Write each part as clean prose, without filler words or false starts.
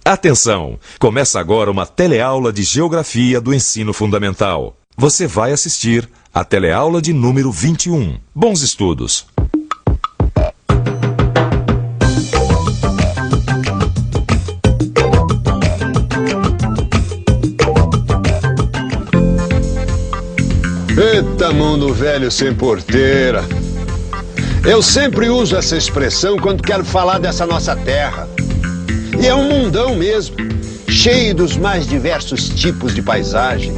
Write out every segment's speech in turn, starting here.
Atenção! Começa agora uma teleaula de Geografia do Ensino Fundamental. Você vai assistir a teleaula de número 21. Bons estudos! Eita, mundo velho sem porteira. Eu sempre uso essa expressão quando quero falar dessa nossa terra. E é um mundão mesmo, cheio dos mais diversos tipos de paisagem.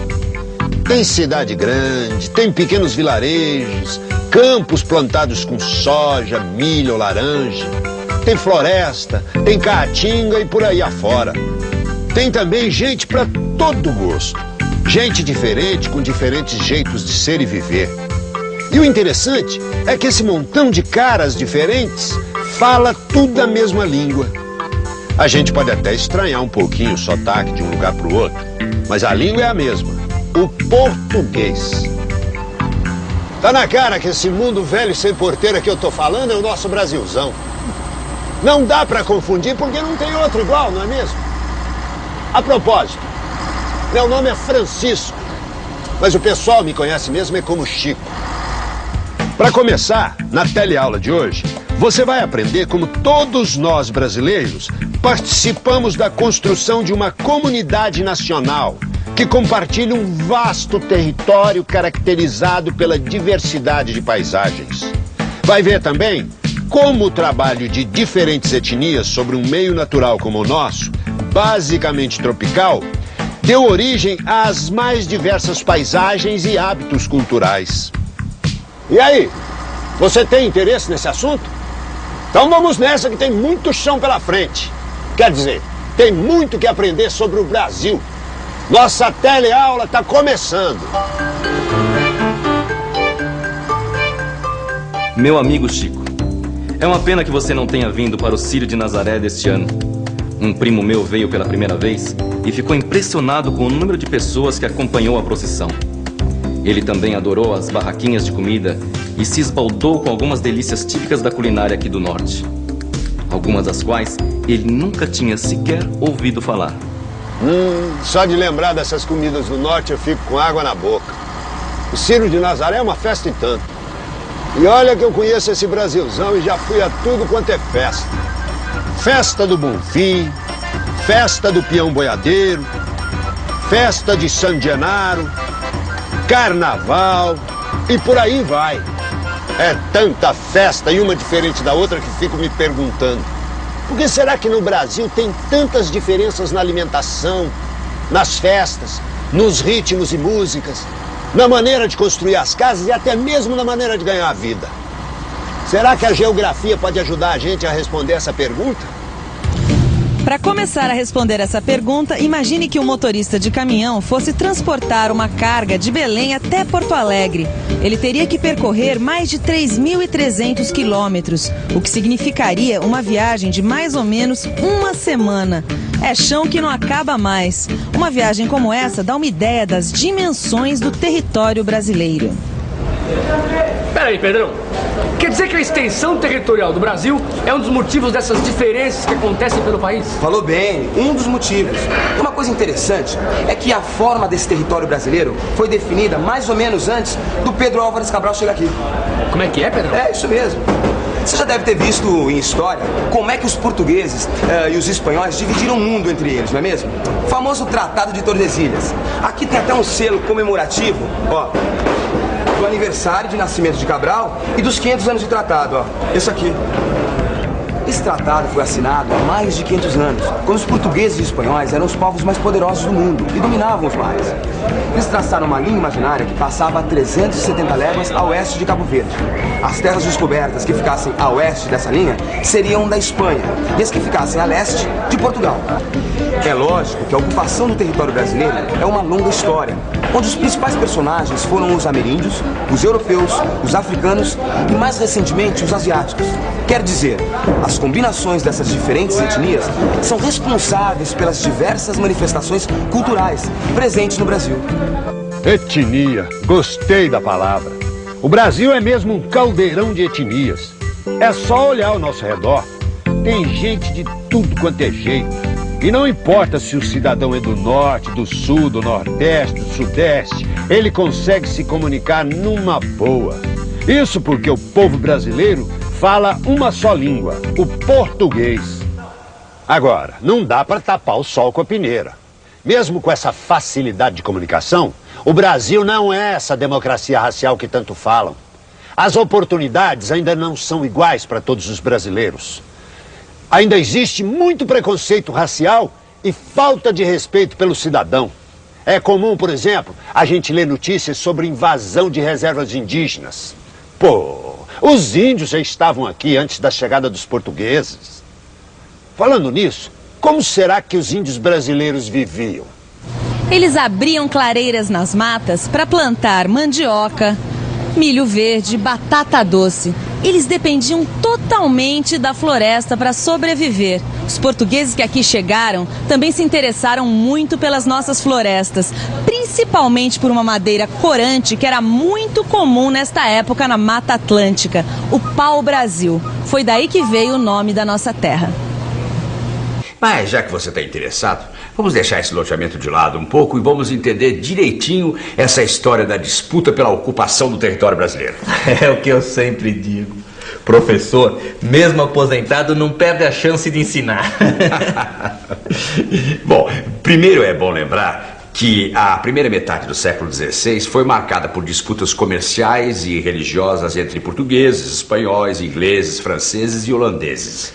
Tem cidade grande, tem pequenos vilarejos, campos plantados com soja, milho ou laranja. Tem floresta, tem caatinga e por aí afora. Tem também gente para todo gosto. Gente diferente, com diferentes jeitos de ser e viver. E o interessante é que esse montão de caras diferentes fala tudo a mesma língua. A gente pode até estranhar um pouquinho o sotaque de um lugar para o outro, mas a língua é a mesma, o português. Tá na cara que esse mundo velho sem porteira que eu tô falando é o nosso Brasilzão. Não dá para confundir porque não tem outro igual, não é mesmo? A propósito, meu nome é Francisco, mas o pessoal me conhece mesmo é como Chico. Para começar, na teleaula de hoje, você vai aprender como todos nós brasileiros participamos da construção de uma comunidade nacional que compartilha um vasto território caracterizado pela diversidade de paisagens. Vai ver também como o trabalho de diferentes etnias sobre um meio natural como o nosso, basicamente tropical, deu origem às mais diversas paisagens e hábitos culturais. E aí, você tem interesse nesse assunto? Então vamos nessa que tem muito chão pela frente. Quer dizer, tem muito que aprender sobre o Brasil. Nossa teleaula está começando. Meu amigo Chico, é uma pena que você não tenha vindo para o Círio de Nazaré deste ano. Um primo meu veio pela primeira vez e ficou impressionado com o número de pessoas que acompanhou a procissão. Ele também adorou as barraquinhas de comida e se esbaldou com algumas delícias típicas da culinária aqui do norte. Algumas das quais ele nunca tinha sequer ouvido falar. Só de lembrar dessas comidas do norte eu fico com água na boca. O Círio de Nazaré é uma festa e tanto. E olha que eu conheço esse Brasilzão e já fui a tudo quanto é festa. Festa do Bonfim, festa do Peão Boiadeiro, festa de San Genaro, carnaval e por aí vai. É tanta festa e uma diferente da outra que fico me perguntando: por que será que no Brasil tem tantas diferenças na alimentação, nas festas, nos ritmos e músicas, na maneira de construir as casas e até mesmo na maneira de ganhar a vida? Será que a geografia pode ajudar a gente a responder essa pergunta? Para começar a responder essa pergunta, imagine que um motorista de caminhão fosse transportar uma carga de Belém até Porto Alegre. Ele teria que percorrer mais de 3.300 quilômetros, o que significaria uma viagem de mais ou menos uma semana. É chão que não acaba mais. Uma viagem como essa dá uma ideia das dimensões do território brasileiro. Peraí, Pedrão. Quer dizer que a extensão territorial do Brasil é um dos motivos dessas diferenças que acontecem pelo país? Falou bem, um dos motivos. Uma coisa interessante é que a forma desse território brasileiro foi definida mais ou menos antes do Pedro Álvares Cabral chegar aqui. Como é que é, Pedrão? É, isso mesmo. Você já deve ter visto em história como é que os portugueses e os espanhóis dividiram o mundo entre eles, não é mesmo? O famoso Tratado de Tordesilhas. Aqui tem até um selo comemorativo, ó, do aniversário de nascimento de Cabral e dos 500 anos de tratado, ó. Esse aqui. Esse tratado foi assinado há mais de 500 anos, quando os portugueses e espanhóis eram os povos mais poderosos do mundo e dominavam os mares. Eles traçaram uma linha imaginária que passava a 370 léguas a oeste de Cabo Verde. As terras descobertas que ficassem a oeste dessa linha seriam da Espanha e as que ficassem a leste, de Portugal. É lógico que a ocupação do território brasileiro é uma longa história, onde os principais personagens foram os ameríndios, os europeus, os africanos e, mais recentemente, os asiáticos. Quer dizer, as combinações dessas diferentes etnias são responsáveis pelas diversas manifestações culturais presentes no Brasil. Etnia, gostei da palavra. O Brasil é mesmo um caldeirão de etnias. É só olhar ao nosso redor. Tem gente de tudo quanto é jeito. E não importa se o cidadão é do norte, do sul, do nordeste, do sudeste, ele consegue se comunicar numa boa. Isso porque o povo brasileiro fala uma só língua, o português. Agora, não dá para tapar o sol com a peneira. Mesmo com essa facilidade de comunicação, o Brasil não é essa democracia racial que tanto falam. As oportunidades ainda não são iguais para todos os brasileiros. Ainda existe muito preconceito racial e falta de respeito pelo cidadão. É comum, por exemplo, a gente ler notícias sobre invasão de reservas indígenas. Pô, os índios já estavam aqui antes da chegada dos portugueses. Falando nisso, como será que os índios brasileiros viviam? Eles abriam clareiras nas matas para plantar mandioca, milho verde, batata doce. Eles dependiam totalmente da floresta para sobreviver. Os portugueses que aqui chegaram também se interessaram muito pelas nossas florestas, principalmente por uma madeira corante que era muito comum nesta época na Mata Atlântica, o pau-brasil. Foi daí que veio o nome da nossa terra. Mas já que você está interessado, vamos deixar esse loteamento de lado um pouco e vamos entender direitinho essa história da disputa pela ocupação do território brasileiro. É o que eu sempre digo. Professor, mesmo aposentado, não perde a chance de ensinar. Bom, primeiro é bom lembrar que a primeira metade do século XVI foi marcada por disputas comerciais e religiosas entre portugueses, espanhóis, ingleses, franceses e holandeses.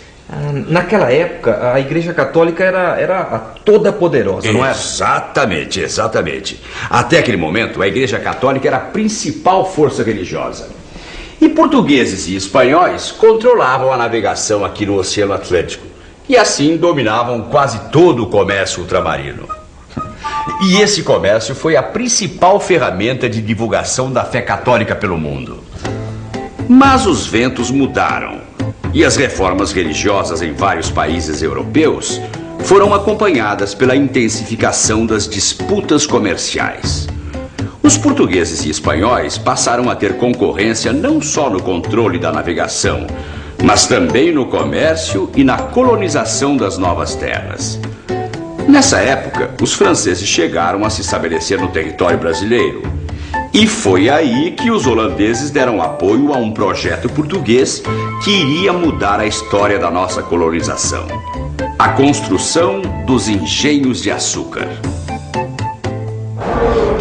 Naquela época, a Igreja Católica era a toda poderosa, não é? Exatamente, exatamente. Até aquele momento, a Igreja Católica era a principal força religiosa. E portugueses e espanhóis controlavam a navegação aqui no Oceano Atlântico. E assim dominavam quase todo o comércio ultramarino. E esse comércio foi a principal ferramenta de divulgação da fé católica pelo mundo. Mas os ventos mudaram. E as reformas religiosas em vários países europeus foram acompanhadas pela intensificação das disputas comerciais. Os portugueses e espanhóis passaram a ter concorrência não só no controle da navegação, mas também no comércio e na colonização das novas terras. Nessa época, os franceses chegaram a se estabelecer no território brasileiro. E foi aí que os holandeses deram apoio a um projeto português que iria mudar a história da nossa colonização: a construção dos engenhos de açúcar.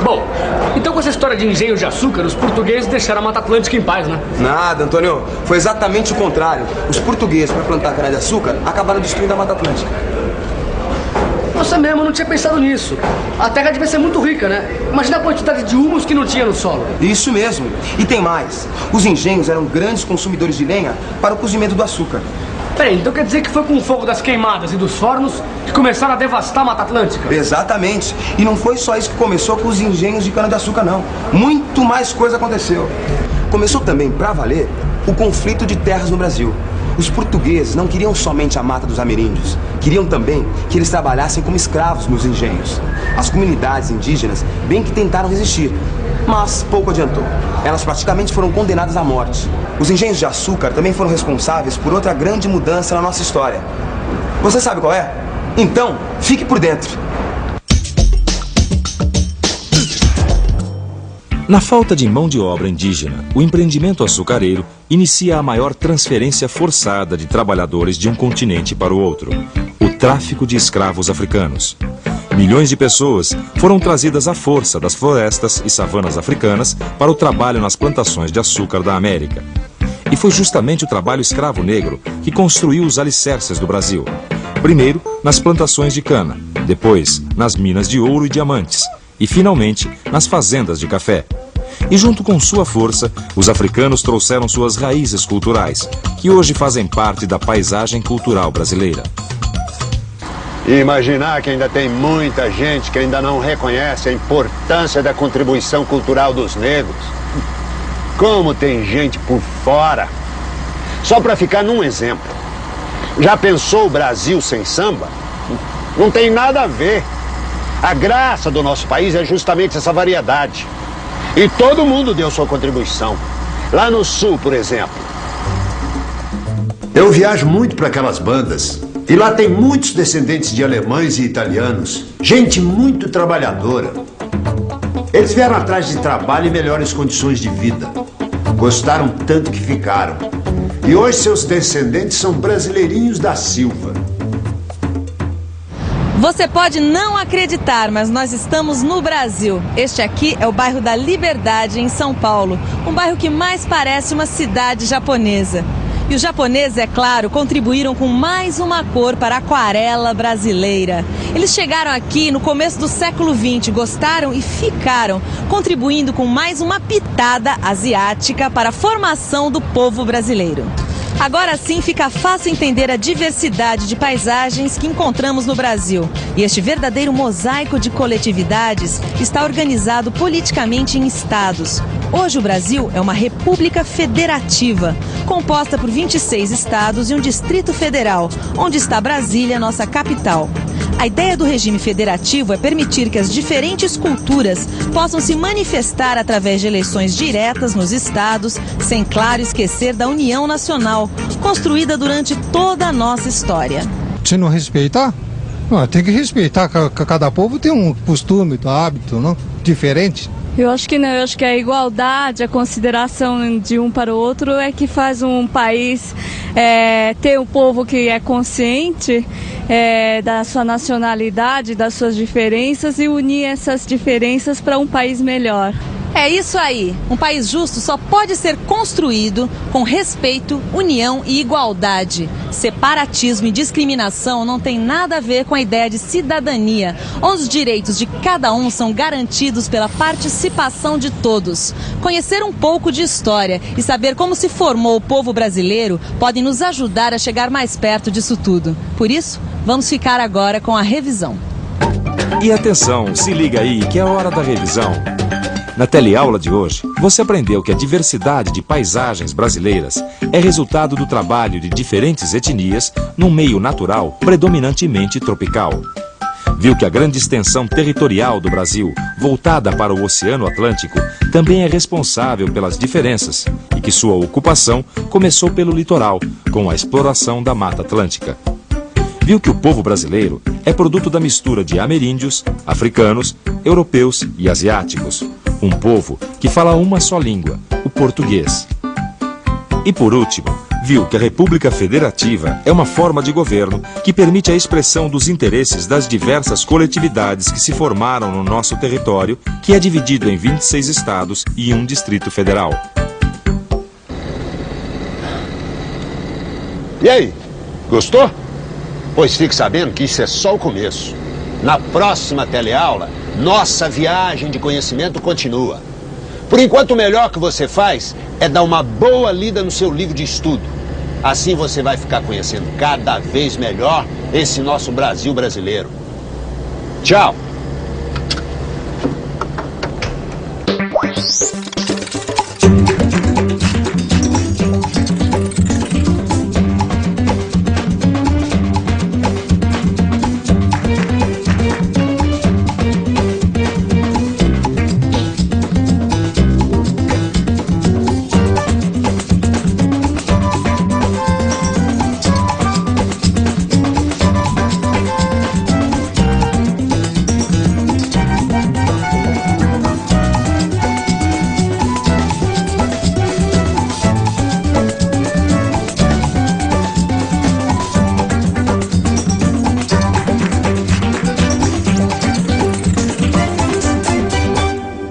Bom, então com essa história de engenhos de açúcar, os portugueses deixaram a Mata Atlântica em paz, né? Nada, Antônio. Foi exatamente o contrário. Os portugueses, para plantar cana-de-açúcar, acabaram destruindo a Mata Atlântica. Nossa mesmo, eu não tinha pensado nisso. A terra devia ser muito rica, né? Imagina a quantidade de humus que não tinha no solo. Isso mesmo. E tem mais. Os engenhos eram grandes consumidores de lenha para o cozimento do açúcar. Peraí, então quer dizer que foi com o fogo das queimadas e dos fornos que começaram a devastar a Mata Atlântica? Exatamente. E não foi só isso que começou com os engenhos de cana-de-açúcar, não. Muito mais coisa aconteceu. Começou também, pra valer, o conflito de terras no Brasil. Os portugueses não queriam somente a mata dos ameríndios, queriam também que eles trabalhassem como escravos nos engenhos. As comunidades indígenas bem que tentaram resistir, mas pouco adiantou. Elas praticamente foram condenadas à morte. Os engenhos de açúcar também foram responsáveis por outra grande mudança na nossa história. Você sabe qual é? Então, fique por dentro. Na falta de mão de obra indígena, o empreendimento açucareiro inicia a maior transferência forçada de trabalhadores de um continente para o outro: o tráfico de escravos africanos. Milhões de pessoas foram trazidas à força das florestas e savanas africanas para o trabalho nas plantações de açúcar da América. E foi justamente o trabalho escravo negro que construiu os alicerces do Brasil. Primeiro, nas plantações de cana, depois, nas minas de ouro e diamantes, e, finalmente, nas fazendas de café. E junto com sua força, os africanos trouxeram suas raízes culturais, que hoje fazem parte da paisagem cultural brasileira. E imaginar que ainda tem muita gente que ainda não reconhece a importância da contribuição cultural dos negros. Como tem gente por fora. Só para ficar num exemplo. Já pensou o Brasil sem samba? Não tem nada a ver. A graça do nosso país é justamente essa variedade. E todo mundo deu sua contribuição. Lá no sul, por exemplo. Eu viajo muito para aquelas bandas E lá tem muitos descendentes de alemães e italianos, gente muito trabalhadora. Eles vieram atrás de trabalho e melhores condições de vida. Gostaram tanto que ficaram. E hoje seus descendentes são brasileirinhos da Silva. Você pode não acreditar, mas nós estamos no Brasil. Este aqui é o bairro da Liberdade, em São Paulo. Um bairro que mais parece uma cidade japonesa. E os japoneses, é claro, contribuíram com mais uma cor para a aquarela brasileira. Eles chegaram aqui no começo do século XX, gostaram e ficaram, contribuindo com mais uma pitada asiática para a formação do povo brasileiro. Agora sim fica fácil entender a diversidade de paisagens que encontramos no Brasil. E este verdadeiro mosaico de coletividades está organizado politicamente em estados. Hoje o Brasil é uma república federativa, composta por 26 estados e um distrito federal, onde está Brasília, nossa capital. A ideia do regime federativo é permitir que as diferentes culturas possam se manifestar através de eleições diretas nos estados, sem, claro, esquecer da União Nacional, construída durante toda a nossa história. Se não respeitar, tem que respeitar. Cada povo tem um costume, um hábito, não? Diferente. Eu acho que não, eu acho que a igualdade, a consideração de um para o outro é que faz um país ter um povo que é consciente da sua nacionalidade, das suas diferenças e unir essas diferenças para um país melhor. É isso aí. Um país justo só pode ser construído com respeito, união e igualdade. Separatismo e discriminação não tem nada a ver com a ideia de cidadania, onde os direitos de cada um são garantidos pela participação de todos. Conhecer um pouco de história e saber como se formou o povo brasileiro podem nos ajudar a chegar mais perto disso tudo. Por isso, vamos ficar agora com a revisão. E atenção, se liga aí que é hora da revisão. Na teleaula de hoje, você aprendeu que a diversidade de paisagens brasileiras é resultado do trabalho de diferentes etnias num meio natural predominantemente tropical. Viu que a grande extensão territorial do Brasil, voltada para o Oceano Atlântico, também é responsável pelas diferenças e que sua ocupação começou pelo litoral, com a exploração da Mata Atlântica. Viu que o povo brasileiro é produto da mistura de ameríndios, africanos, europeus e asiáticos. Um povo que fala uma só língua, o português. E por último, viu que a República Federativa é uma forma de governo que permite a expressão dos interesses das diversas coletividades que se formaram no nosso território, que é dividido em 26 estados e um Distrito Federal. E aí, gostou? Pois fique sabendo que isso é só o começo. Na próxima teleaula, nossa viagem de conhecimento continua. Por enquanto, o melhor que você faz é dar uma boa lida no seu livro de estudo. Assim você vai ficar conhecendo cada vez melhor esse nosso Brasil brasileiro. Tchau!